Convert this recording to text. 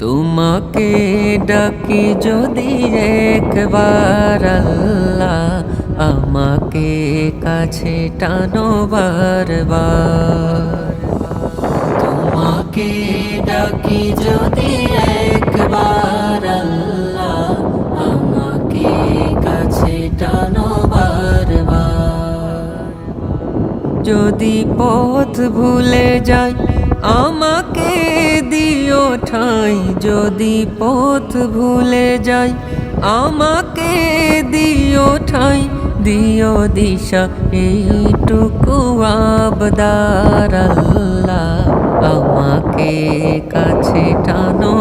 তোমাকে ডাকি যদি একবার আল্লাহ, আমাকে কাছে টানো বারবার। তোমাকে ডাকি যদি একবার আল্লাহ, আমাকে কাছে টানো বারবার। যদি পথ ভুলে যাই আমাকে দিও ঠাঁই, যদি পথ ভুলে যাই আমাকে দিও ঠাঁই, দিও দিশা এইটুকু আবদার আল্লাহ, আমাকে কাছে টানো